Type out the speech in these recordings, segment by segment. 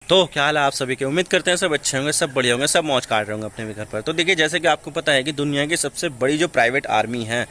तो क्या हाल है आप सभी के। उम्मीद करते हैं सब अच्छे होंगे, सब बढ़िया होंगे, सब मौज काट रहे होंगे अपने भी घर पर। तो देखिए, जैसे कि आपको पता है कि दुनिया की सबसे बड़ी जो प्राइवेट आर्मी है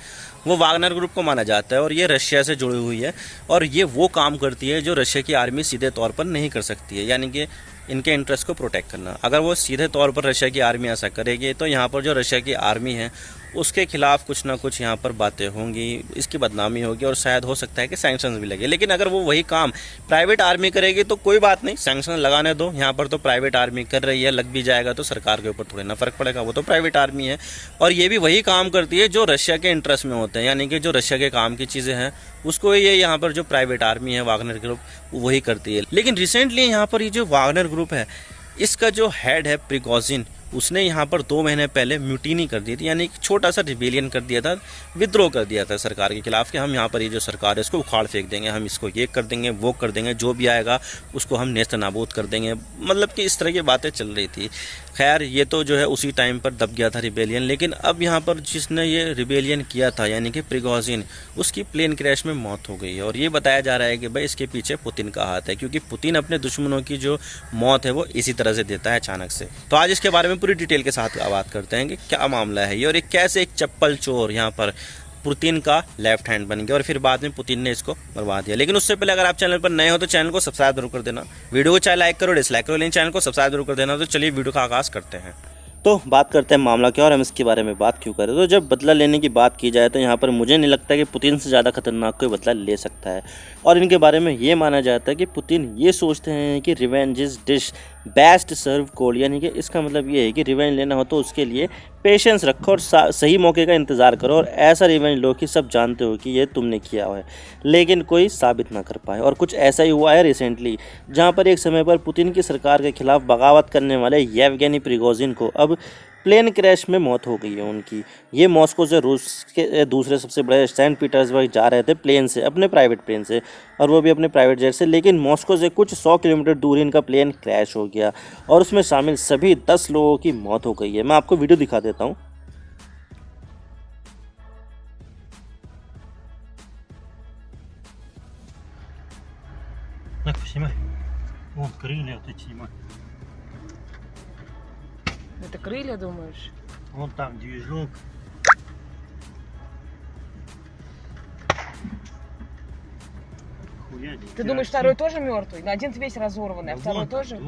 वो वागनर ग्रुप को माना जाता है और ये रशिया से जुड़ी हुई है। और ये वो काम करती है जो रशिया की आर्मी सीधे तौर पर नहीं कर सकती है, यानी कि इनके इंटरेस्ट को प्रोटेक्ट करना। अगर वो सीधे तौर पर रशिया की आर्मी ऐसा करेगी तो यहाँ पर जो रशिया की आर्मी है उसके खिलाफ कुछ ना कुछ यहाँ पर बातें होंगी, इसकी बदनामी होगी और शायद हो सकता है कि सैंक्शंस भी लगे। लेकिन अगर वो वही काम प्राइवेट आर्मी करेगी तो कोई बात नहीं, सैंक्शन लगाने दो। यहाँ पर तो प्राइवेट आर्मी कर रही है, लग भी जाएगा तो सरकार के ऊपर थोड़ी ना फर्क पड़ेगा, वो तो प्राइवेट आर्मी है। और ये भी वही काम करती है जो रशिया के इंटरेस्ट में होते हैं, यानी कि जो रशिया के काम की चीज़ें हैं उसको ये यहाँ पर जो प्राइवेट आर्मी है वागनर ग्रुप वही करती है। लेकिन रिसेंटली यहाँ पर ये जो वागनर ग्रुप है इसका जो हेड है प्रिगोजिन, उसने यहाँ पर 2 महीने पहले म्यूटिनी कर दी थी, यानी एक छोटा सा रिबेलियन कर दिया था, विद्रोह कर दिया था सरकार के खिलाफ कि हम यहाँ पर ये जो सरकार है इसको उखाड़ फेंक देंगे, हम इसको ये कर देंगे वो कर देंगे, जो भी आएगा उसको हम नेस्त नाबूद कर देंगे। मतलब कि इस तरह की बातें चल रही थी। खैर ये तो जो है उसी टाइम पर दब गया था रिबेलियन। लेकिन अब यहाँ पर जिसने ये रिबेलियन किया था यानी कि प्रिगोजिन, उसकी प्लेन क्रैश में मौत हो गई है। और ये बताया जा रहा है कि भाई इसके पीछे पुतिन का हाथ है, क्योंकि पुतिन अपने दुश्मनों की जो मौत है वो इसी तरह से देता है अचानक से। तो आज इसके बारे में पूरी डिटेल के साथ बात करते हैं कि क्या मामला है ये और एक कैसे एक चप्पल चोर यहाँ पर पुतिन का लेफ्ट हैंड बन गया और फिर बाद में पुतिन ने इसको मरवा दिया। लेकिन उससे पहले अगर आप चैनल पर नए हो तो चैनल को सब्सक्राइब जरूर कर देना, वीडियो को चाहे लाइक करो डिसलाइक करो, लेकिन चैनल को सब्सक्राइब जरूर कर देना। तो चलिए वीडियो का आगाज़ करते हैं। तो बात करते हैं मामला क्या और हम इसके बारे में बात क्यों करें। तो जब बदला लेने की बात की जाए तो यहाँ पर मुझे नहीं लगता कि पुतिन से ज़्यादा खतरनाक कोई बदला ले सकता है। और इनके बारे में ये माना जाता है कि पुतिन ये सोचते हैं कि revenge is dish best serve cold, यानी कि इसका मतलब ये है कि रिवेंज लेना हो तो उसके लिए पेशेंस रखो और सही मौके का इंतज़ार करो और ऐसा रिवेंज लो कि सब जानते हो कि ये तुमने किया हुआ है लेकिन कोई साबित ना कर पाए। और कुछ ऐसा ही हुआ है रिसेंटली, जहाँ पर एक समय पर पुतिन की सरकार के खिलाफ बगावत करने वाले येवगेनी प्रिगोजिन को अब प्लेन क्रैश में मौत हो गई है उनकी। ये मॉस्को से रूस के दूसरे सबसे बड़े सेंट पीटर्सबर्ग जा रहे थे प्लेन से, अपने प्राइवेट प्लेन से, और वो भी अपने प्राइवेट जेट से। लेकिन मॉस्को से कुछ 100 किलोमीटर दूर इनका प्लेन क्रैश हो गया और उसमें शामिल सभी 10 लोगों की मौत हो गई है। मैं आपको वीडियो दिखा देता हूँ। Это крылья, думаешь? Вон там движок. Ты думаешь, второй тоже мертвый? Один весь разорванный, а второй тоже?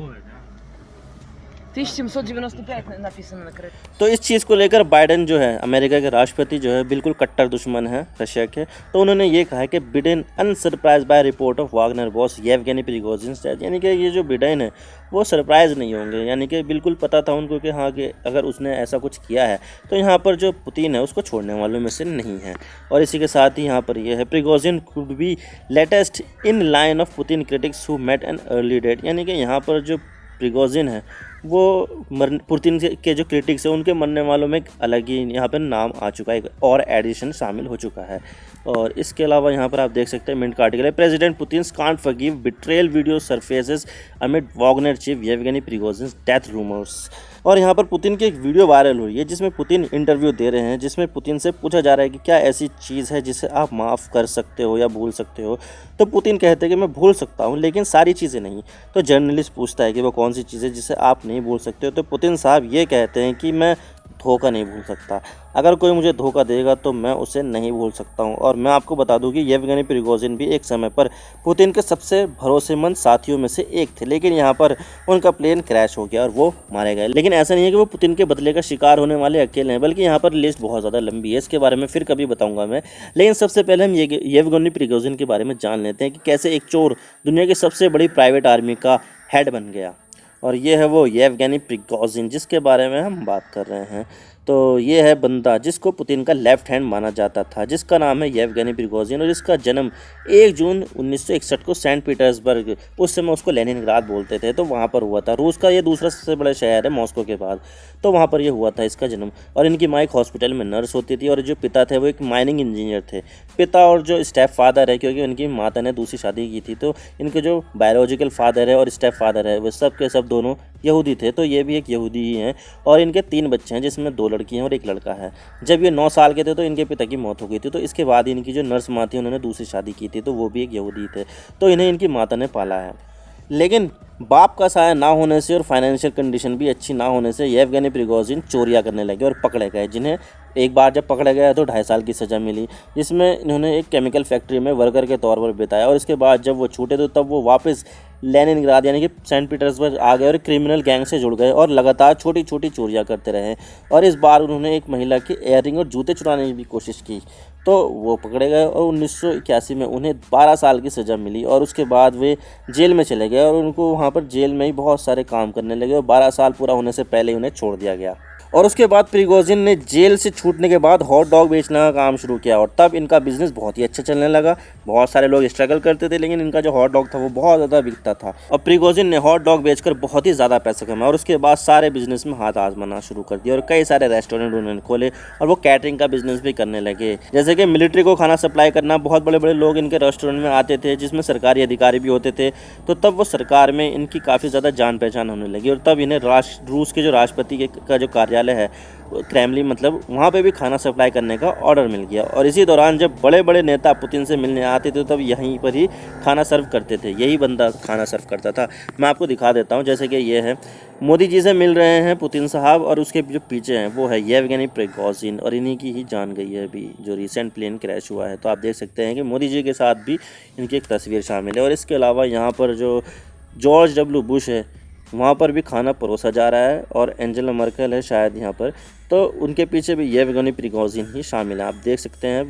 1795 написано на крыльях. तो इस चीज़ को लेकर बाइडेन जो है अमेरिका के राष्ट्रपति जो है बिल्कुल कट्टर दुश्मन है रशिया के। तो उन्होंने ये कहा है कि Biden unsurprised by report of Wagner boss Yevgeny Prigozhin, यानी कि ये जो बिडेन है वो सरप्राइज नहीं होंगे, यानी कि बिल्कुल पता था उनको कि हाँ कि अगर उसने ऐसा कुछ किया है तो यहाँ पर जो पुतिन है उसको छोड़ने वालों में से नहीं है। और इसी के साथ ही यहाँ पर यह है Prigozhin could be latest in line of Putin critics who met an early date, यानी कि यहाँ पर जो प्रिगोजिन है वो पुतिन के जो क्रिटिक्स है उनके मरने वालों में अलग ही यहाँ पर नाम आ चुका है और एडिशन शामिल हो चुका है। और इसके अलावा यहाँ पर आप देख सकते हैं मिनट का आर्टिकल है, president Putin can't forgive betrayal video surfaces amid Wagner chief Yevgeny Prigozhin death rumours. और यहाँ पर पुतिन की एक वीडियो वायरल हुई है जिसमें पुतिन इंटरव्यू दे रहे हैं, जिसमें पुतिन से पूछा जा रहा है कि क्या ऐसी चीज़ है जिसे आप माफ़ कर सकते हो या भूल सकते हो। तो पुतिन कहते हैं कि मैं भूल सकता हूँ लेकिन सारी चीज़ें नहीं। तो जर्नलिस्ट पूछता है कि वो कौन सी चीज़ है जिसे आप नहीं भूल सकते हो। तो पुतिन साहब ये कहते हैं कि मैं धोखा नहीं भूल सकता, अगर कोई मुझे धोखा देगा तो मैं उसे नहीं भूल सकता हूं। और मैं आपको बता दूं कि येवगेनी प्रिगोजिन भी एक समय पर पुतिन के सबसे भरोसेमंद साथियों में से एक थे, लेकिन यहां पर उनका प्लेन क्रैश हो गया और वो मारे गए। लेकिन ऐसा नहीं है कि वो पुतिन के बदले का शिकार होने वाले अकेले हैं, बल्कि यहाँ पर लिस्ट बहुत ज़्यादा लंबी है, इसके बारे में फिर कभी बताऊँगा मैं। लेकिन सबसे पहले हम येवगेनी प्रिगोजिन के बारे में जान लेते हैं कि कैसे एक चोर दुनिया की सबसे बड़ी प्राइवेट आर्मी का हेड बन गया। और ये है वो येवगेनी प्रिगोजिन जिसके बारे में हम बात कर रहे हैं। तो ये है बंदा जिसको पुतिन का लेफ्ट हैंड माना जाता था, जिसका नाम है येवगेनी प्रिगोजिन, और इसका जन्म 1 जून 1961 को सेंट पीटर्सबर्ग, उस समय उसको लेनिनग्राद बोलते थे, तो वहाँ पर हुआ था। रूस का ये दूसरा सबसे बड़ा शहर है मॉस्को के बाद, तो वहाँ पर ये हुआ था इसका जन्म। और इनकी माँ एक हॉस्पिटल में नर्स होती थी और जो पिता थे वो एक माइनिंग इंजीनियर थे। पिता और जो स्टेप फादर है, क्योंकि उनकी माता ने दूसरी शादी की थी, तो इनके जो बायोलॉजिकल फादर है और स्टेप फादर है वो सब के सब दोनों यहूदी थे। तो ये भी एक यहूदी ही हैं और इनके 3 बच्चे हैं जिसमें 2 लड़कियां और 1 लड़का है। जब ये 9 साल के थे तो इनके पिता की मौत हो गई थी, तो इसके बाद इनकी जो नर्स माँ थी उन्होंने दूसरी शादी की थी, तो वो भी एक यहूदी थे, तो इन्हें इनकी माता ने पाला है। लेकिन बाप का साया ना होने से और फाइनेंशियल कंडीशन भी अच्छी ना होने से येवगेनी प्रिगोजिन चोरियां करने लगे और पकड़े गए, जिन्हें एक बार जब पकड़े गए तो 2.5 साल की सज़ा मिली, जिसमें इन्होंने एक केमिकल फैक्ट्री में वर्कर के तौर पर बिताया। और इसके बाद जब वो छूटे तो तब वो वापस लेनिनग्राद यानी कि सेंट पीटर्सबर्ग आ गए और क्रिमिनल गैंग से जुड़ गए और लगातार छोटी छोटी चोरियां करते रहे। और इस बार उन्होंने एक महिला की इयररिंग और जूते चुराने की भी कोशिश की, तो वो पकड़े गए और 1981 में उन्हें 12 साल की सज़ा मिली। और उसके बाद वे जेल में चले गए और उनको वहाँ पर जेल में ही बहुत सारे काम करने लगे और 12 साल पूरा होने से पहले उन्हें छोड़ दिया गया। और उसके बाद प्रिगोजिन ने जेल से छूटने के बाद हॉट डॉग बेचने का काम शुरू किया और तब इनका बिजनेस बहुत ही अच्छा चलने लगा। बहुत सारे लोग स्ट्रगल करते थे, लेकिन इनका जो हॉट डॉग था वो बहुत ज़्यादा बिकता था और प्रिगोजिन ने हॉट डॉग बेचकर बहुत ही ज़्यादा पैसा कमाया। और उसके बाद सारे बिजनेस में हाथ आजमाना शुरू कर दिया और कई सारे रेस्टोरेंट उन्होंने खोले और वो कैटरिंग का बिजनेस भी करने लगे। जैसे कि मिलिट्री को खाना सप्लाई करना, बहुत बड़े बड़े लोग इनके रेस्टोरेंट में आते थे जिसमें सरकारी अधिकारी भी होते थे, तो तब वो सरकार में इनकी काफ़ी ज़्यादा जान पहचान होने लगी। और तब इन्हें रूस के जो राष्ट्रपति का जो कार्यालय है क्रेमलिन, मतलब वहाँ पे भी खाना सप्लाई करने का ऑर्डर मिल गया। और इसी दौरान जब बड़े बड़े नेता पुतिन से मिलने आते थे तब यहीं पर ही खाना सर्व करते थे, यही बंदा खाना सर्व करता था। मैं आपको दिखा देता हूँ, जैसे कि ये है, मोदी जी से मिल रहे हैं पुतिन साहब और उसके जो पीछे हैं वो है येवगेनी प्रिगोजिन और इन्हीं की ही जान गई है अभी जो रिसेंट प्लेन क्रैश हुआ है। तो आप देख सकते हैं कि मोदी जी के साथ भी इनकी एक तस्वीर शामिल है। और इसके अलावा यहाँ पर जो जॉर्ज डब्ल्यू बुश है वहाँ पर भी खाना परोसा जा रहा है और एंजेला मर्केल है शायद यहाँ पर, तो उनके पीछे भी येवगेनी प्रिगोजिन ही शामिल है। आप देख सकते हैं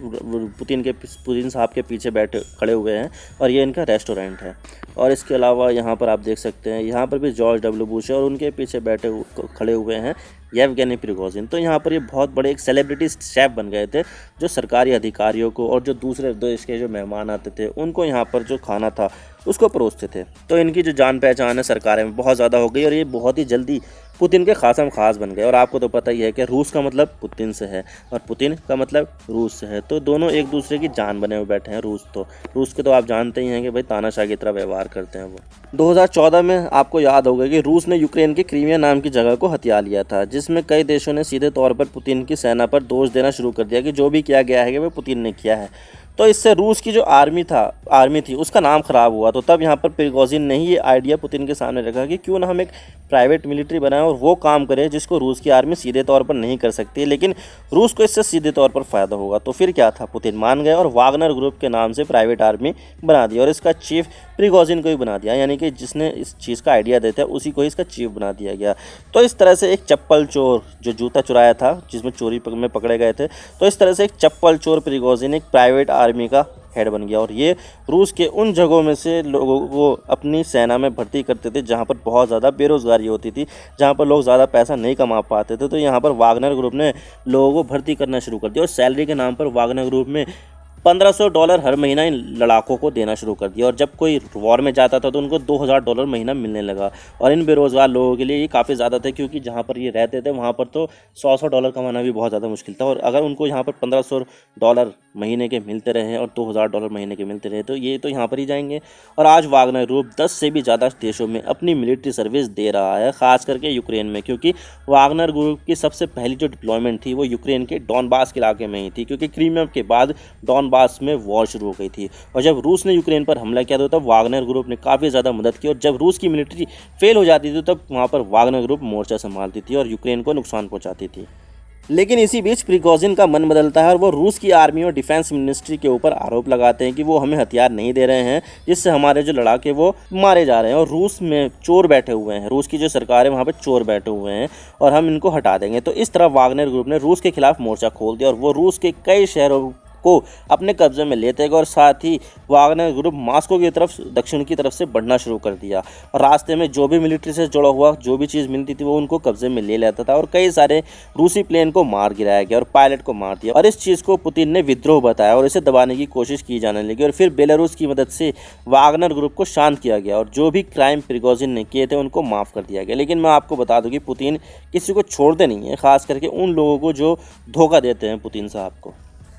पुतिन साहब के पीछे बैठे खड़े हुए हैं और ये इनका रेस्टोरेंट है। और इसके अलावा यहाँ पर आप देख सकते हैं यहाँ पर भी जॉर्ज डब्ल्यू बुश है और उनके पीछे खड़े हुए हैं येवगेनी प्रिगोजिन। तो यहाँ पर ये बहुत बड़े एक सेलिब्रिटी शेफ बन गए थे जो सरकारी अधिकारियों को और जो दूसरे देश के जो मेहमान आते थे उनको यहाँ पर जो खाना था उसको परोसते थे। तो इनकी जो जान पहचान है सरकारें में बहुत ज़्यादा हो गई और ये बहुत ही जल्दी पुतिन के खासम खास बन गए। और आपको तो पता ही है कि रूस का मतलब पुतिन से है और पुतिन का मतलब रूस से है, तो दोनों एक दूसरे की जान बने हुए बैठे हैं। रूस के तो आप जानते ही हैं कि भाई तानाशाह की तरह व्यवहार करते हैं वो। 2014 में आपको याद होगा कि रूस ने यूक्रेन की क्रीमिया नाम की जगह को हथिया लिया था, जिसमें कई देशों ने सीधे तौर पर पुतिन की सेना पर दोष देना शुरू कर दिया कि जो भी किया गया है कि वह पुतिन ने किया है। तो इससे रूस की जो आर्मी थी उसका नाम ख़राब हुआ। तो तब यहाँ पर प्रिगोजिन ने ही ये आइडिया पुतिन के सामने रखा कि क्यों ना हम एक प्राइवेट मिलिट्री बनाएं और वो काम करें जिसको रूस की आर्मी सीधे तौर पर नहीं कर सकती, लेकिन रूस को इससे सीधे तौर पर फ़ायदा होगा। तो फिर क्या था, पुतिन मान गए और वागनर ग्रुप के नाम से प्राइवेट आर्मी बना दी और इसका चीफ प्रिगोजिन को ही बना दिया, यानी कि जिसने इस चीज़ का आइडिया देता है उसी को ही इसका चीफ बना दिया गया। तो इस तरह से एक चप्पल चोर जो जूता चुराया था जिसमें चोरी में पकड़े गए थे, तो इस तरह से एक चप्पल चोर प्रिगोजिन एक प्राइवेट आर्मी का हेड बन गया और ये रूस के उन जगहों में से लोगों को अपनी सेना में भर्ती करते थे जहाँ पर बहुत ज़्यादा बेरोज़गारी होती थी, जहाँ पर लोग ज़्यादा पैसा नहीं कमा पाते थे। तो यहाँ पर वागनर ग्रुप ने लोगों को भर्ती करना शुरू कर दिया और सैलरी के नाम पर वागनर ग्रुप में $1500 हर महीना इन लड़ाकों को देना शुरू कर दिया। और जब कोई वॉर में जाता था तो उनको $2000 महीना मिलने लगा। और इन बेरोज़गार लोगों के लिए ये काफ़ी ज़्यादा था, क्योंकि जहाँ पर ये रहते थे वहाँ पर तो $100 कमाना भी बहुत ज़्यादा मुश्किल था। और अगर उनको यहाँ पर $1500 महीने के मिलते रहे और $2000 महीने के मिलते रहे तो ये तो यहाँ पर ही जाएंगे। और आज वागनर ग्रुप 10 से भी ज़्यादा देशों में अपनी मिलिट्री सर्विस दे रहा है, ख़ास करके यूक्रेन में, क्योंकि वागनर ग्रुप की सबसे पहली जो डिप्लॉयमेंट थी वो यूक्रेन के डॉनबास के इलाके में ही थी, क्योंकि क्रीमिया के बाद डॉनबास में वॉर शुरू हो गई थी। और जब रूस ने यूक्रेन पर हमला किया तो तब वागनर ग्रुप ने काफ़ी ज़्यादा मदद की और जब रूस की मिलिट्री फेल हो जाती थी तब वहाँ पर वागनर ग्रुप मोर्चा संभालती थी और यूक्रेन को नुकसान पहुँचाती थी। लेकिन इसी बीच प्रिगोजिन का मन बदलता है और वो रूस की आर्मी और डिफेंस मिनिस्ट्री के ऊपर आरोप लगाते हैं कि वो हमें हथियार नहीं दे रहे हैं, जिससे हमारे जो लड़ाके वो मारे जा रहे हैं और रूस में चोर बैठे हुए हैं, रूस की जो सरकार है वहाँ पे चोर बैठे हुए हैं और हम इनको हटा देंगे। तो इस तरह वागनर ग्रुप ने रूस के खिलाफ मोर्चा खोल दिया और वो रूस के कई शहरों को अपने कब्जे में लेते गए और साथ ही वागनर ग्रुप मॉस्को की तरफ दक्षिण की तरफ से बढ़ना शुरू कर दिया। और रास्ते में जो भी मिलिट्री से जुड़ा हुआ जो भी चीज़ मिलती थी वो उनको कब्जे में ले लेता था और कई सारे रूसी प्लेन को मार गिराया गया और पायलट को मार दिया। और इस चीज़ को पुतिन ने विद्रोह बताया और इसे दबाने की कोशिश की जाने लगी और फिर बेलारूस की मदद से वागनर ग्रुप को शांत किया गया और जो भी क्राइम प्रिगोजिन ने किए थे उनको माफ़ कर दिया गया। लेकिन मैं आपको बता दूं कि पुतिन किसी को छोड़ते नहीं है, खास करके उन लोगों को जो धोखा देते हैं पुतिन साहब को।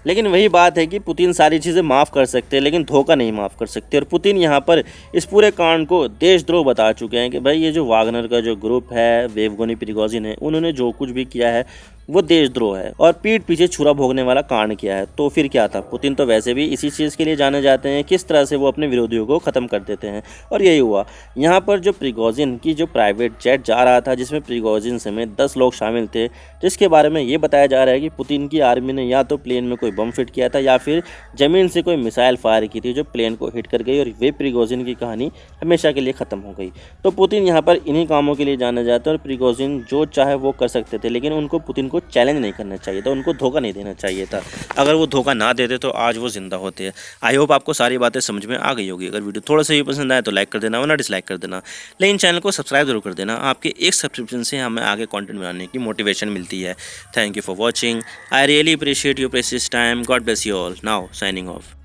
लेकिन वही बात है कि पुतिन सारी चीज़ें माफ़ कर सकते हैं लेकिन धोखा नहीं माफ़ कर सकते। और पुतिन यहाँ पर इस पूरे कांड को देशद्रोह बता चुके हैं कि भाई ये जो वागनर का जो ग्रुप है, येवगेनी प्रिगोजिन है, उन्होंने जो कुछ भी किया है वो देशद्रोह है और पीठ पीछे छुरा भोगने वाला कांड किया है। तो फिर क्या था, पुतिन तो वैसे भी इसी चीज़ के लिए जाने जाते हैं, किस तरह से वो अपने विरोधियों को ख़त्म कर देते हैं। और यही हुआ। यहाँ पर जो प्रिगोजिन की जो प्राइवेट जेट जा रहा था, जिसमें प्रिगोजिन समेत 10 लोग शामिल थे, जिसके बारे में ये बताया जा रहा है कि पुतिन की आर्मी ने या तो प्लेन में कोई बम फिट किया था या फिर ज़मीन से कोई मिसाइल फायर की थी जो प्लेन को हिट कर गई और वे प्रिगोजिन की कहानी हमेशा के लिए ख़त्म हो गई। तो पुतिन यहाँ पर इन्हीं कामों के लिए जाने जाते हैं और प्रिगोजिन जो चाहे वो कर सकते थे, लेकिन उनको पुतिन को चैलेंज नहीं करना चाहिए था, उनको धोखा नहीं देना चाहिए था। अगर वो धोखा ना देते तो आज वो जिंदा होते हैं। आई होप आपको सारी बातें समझ में आ गई होगी। अगर वीडियो थोड़ा सा भी पसंद आए तो लाइक कर देना, वरना डिसलाइक कर देना, लेकिन चैनल को सब्सक्राइब जरूर कर देना। आपके एक सब्सक्रिप्शन से हमें आगे कंटेंट बनाने की मोटिवेशन मिलती है। Thank you for watching. I really appreciate your precious time. God bless you all. Now signing off.